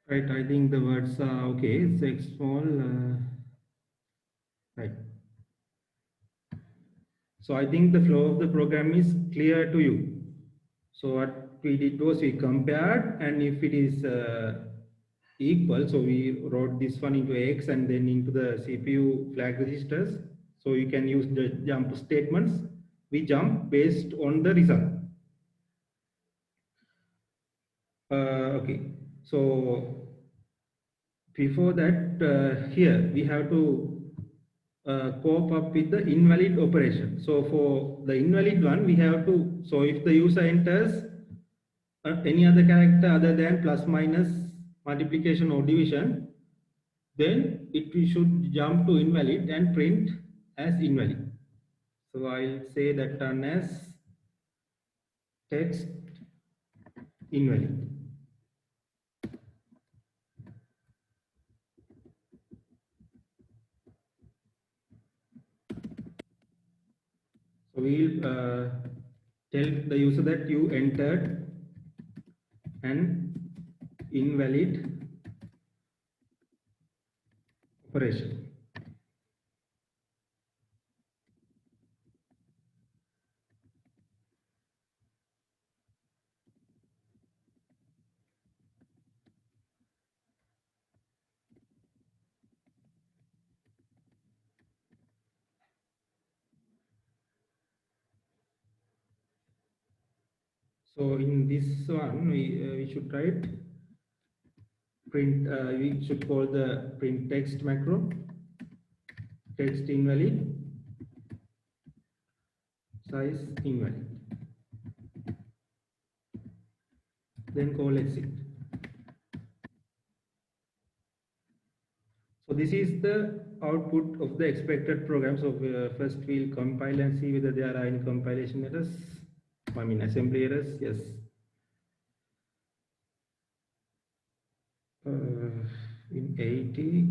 right? I think the words are okay. It's X small, right? So I think the flow of the program is clear to you. So what we did was we compared, and if it is equal, so we wrote this one into X and then into the CPU flag registers. So you can use the jump statements. We jump based on the result. Okay, so before that, here we have to cope up with the invalid operation. So for the invalid one, we have to, so if the user enters any other character other than plus minus multiplication or division, then we should jump to invalid and print as invalid. So I'll say that done as text invalid. So we'll tell the user that you entered an invalid operation. So in this one, we should write print. We should call the print text macro, text invalid, size invalid. Then call exit. So this is the output of the expected program. So first we'll compile and see whether there are any compilation errors. I mean assembly errors. Yes. In 80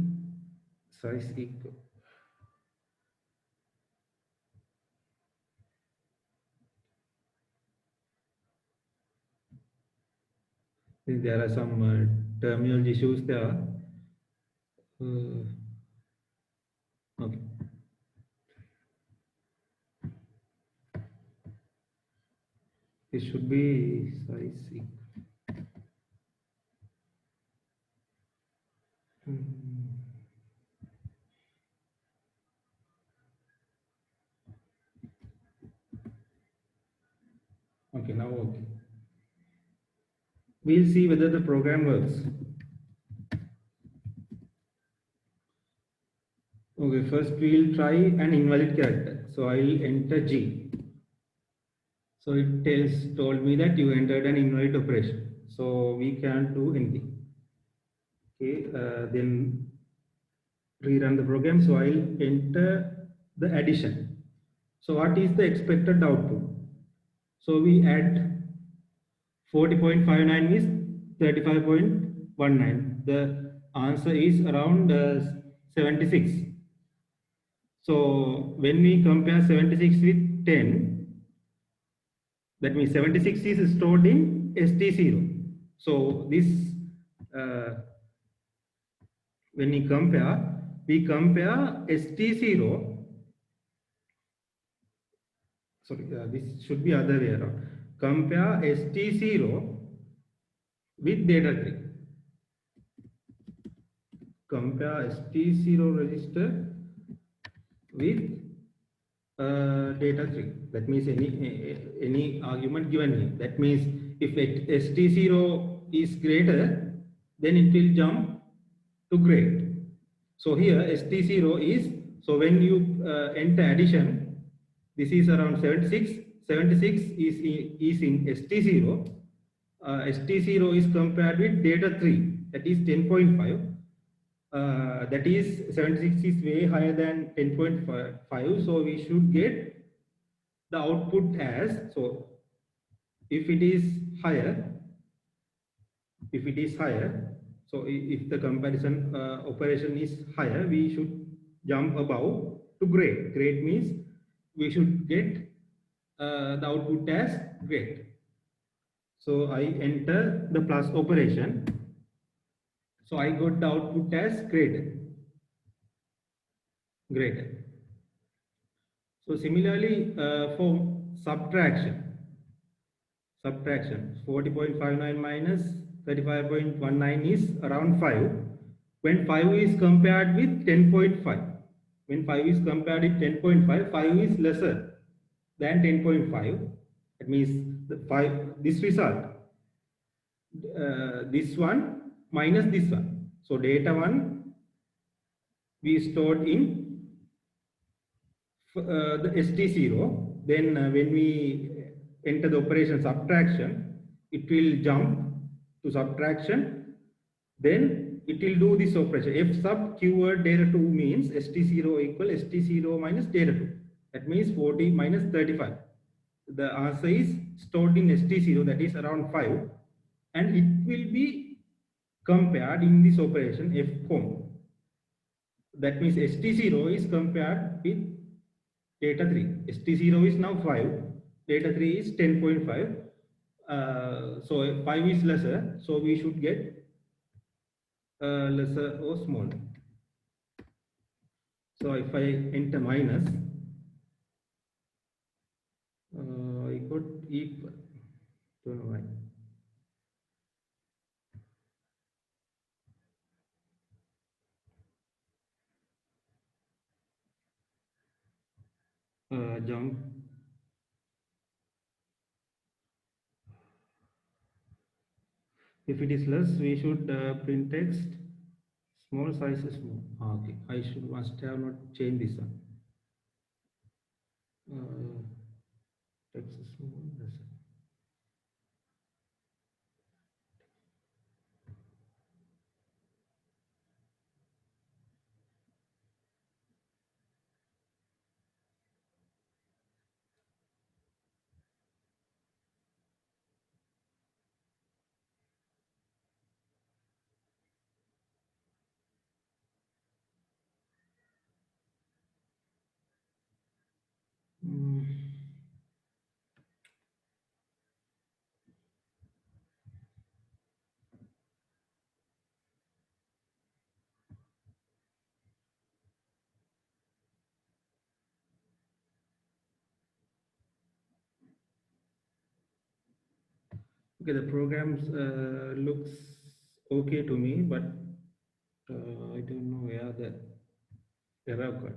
size equal. There are some terminal issues there. Okay. This should be size equal. Okay, now okay. We'll see whether the program works. Okay, first we'll try an invalid character. So I'll enter G. So it told me that you entered an invalid operation. So we can't do anything. Okay, then rerun the program. So I'll enter the addition. So what is the expected output? So we add 40.59 is 35.19. The answer is around 76. So when we compare 76 with 10, that means 76 is stored in ST0. So this, when we compare ST0. Sorry, this should be other way around. Compare ST0 with data 3. Compare ST0 register with data 3. That means any argument given here. That means if ST0 is greater, then it will jump to great. So here ST0 is, so when you enter addition, this is around 76. 76 is in ST0. ST0 is compared with data 3, that is 10.5. That is 76 is way higher than 10.5. So we should get the output as, so if it is higher, so if the comparison operation is higher, we should jump above to great. Great means we should get the output as great. So I enter the plus operation. So I got the output as greater. So similarly for subtraction 40.59 minus 35.19 is around 5. When 5 is compared with 10.5, when 5 is compared with 10.5, 5 is lesser than 10.5. That means the 5, this result, this one minus this one. So data 1 we stored in the ST0. Then when we enter the operation subtraction, it will jump to subtraction. then it will do this operation. F sub q word data 2 means st0 equal st0 minus data 2. That means 40 minus 35. The answer is stored in st0, that is around 5, and it will be compared in this operation fcom. That means st0 is compared with data 3. st0 is now 5, data 3 is 10.5. So 5 is lesser, so we should get lesser or small. So if I enter minus, I got equal. Don't know why. Jump. If it is less, we should print text. Small size is small. Okay, I must have not changed this one. Text is small. That's it. Okay, the program looks okay to me, but I don't know where the error got.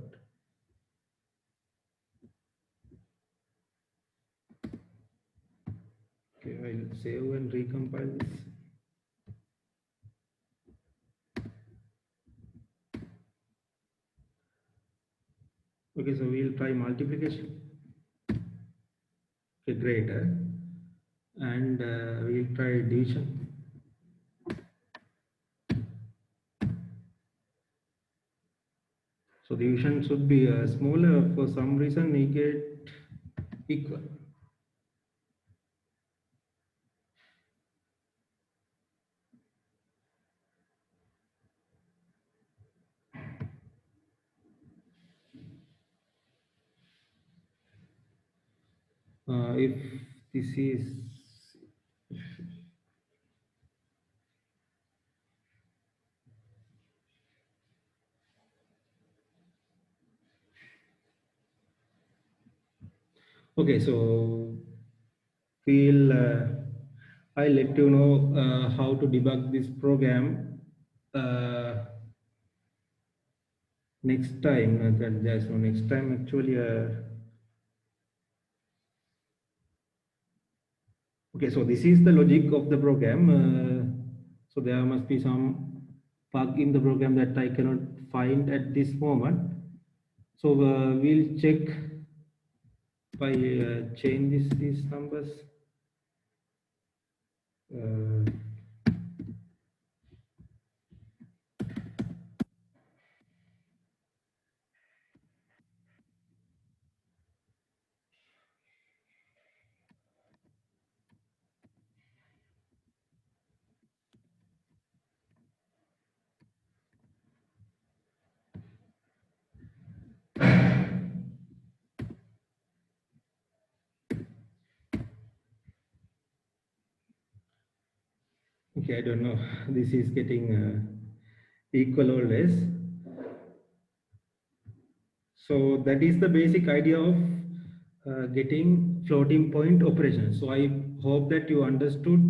Okay, I'll save and recompile this. Okay, so we'll try multiplication. Okay, greater, and we'll try division. So division should be smaller. For some reason, we get equal. If this is okay, so we'll I'll let you know how to debug this program next time. That there's no next time actually. Okay, so this is the logic of the program. So there must be some bug in the program that I cannot find at this moment. So we'll check by change these numbers. Okay, I don't know. This is getting equal or less. So that is the basic idea of getting floating point operations. So I hope that you understood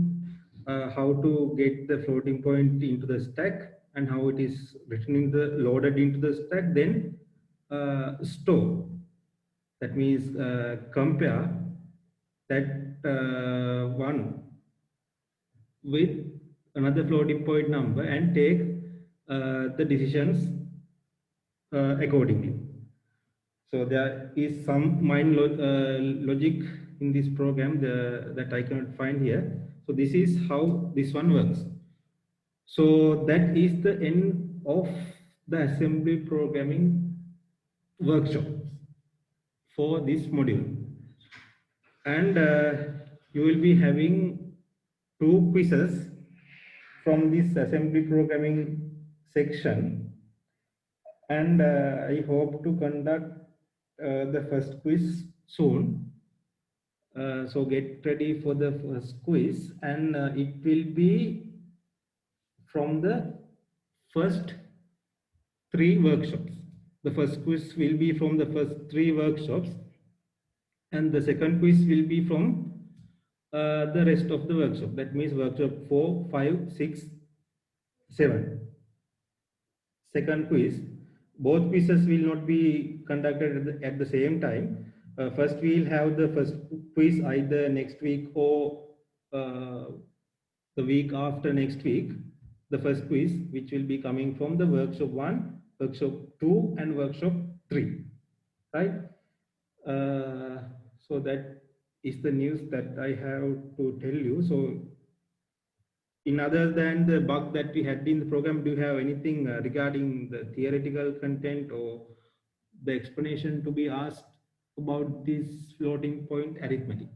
how to get the floating point into the stack and how it is written in the loaded into the stack. Then store. That means compare that one with another floating point number and take the decisions accordingly. So there is some mind logic in this program that I cannot find here. So this is how this one works. So that is the end of the assembly programming workshop for this module. And you will be having 2 quizzes from this assembly programming section. And I hope to conduct the first quiz soon. So get ready for the first quiz, and it will be from the first 3 workshops. The first quiz will be from the first 3 workshops, and the second quiz will be from the rest of the workshop. That means workshop 4, 5, 6, 7. Second quiz. Both quizzes will not be conducted at the same time. First, we will have the first quiz either next week or uh, the week after next week. The first quiz, which will be coming from the workshop 1, workshop 2, and workshop 3. Right? So that is the news that I have to tell you. So in other than the bug that we had in the program, do you have anything regarding the theoretical content or the explanation to be asked about this floating point arithmetic?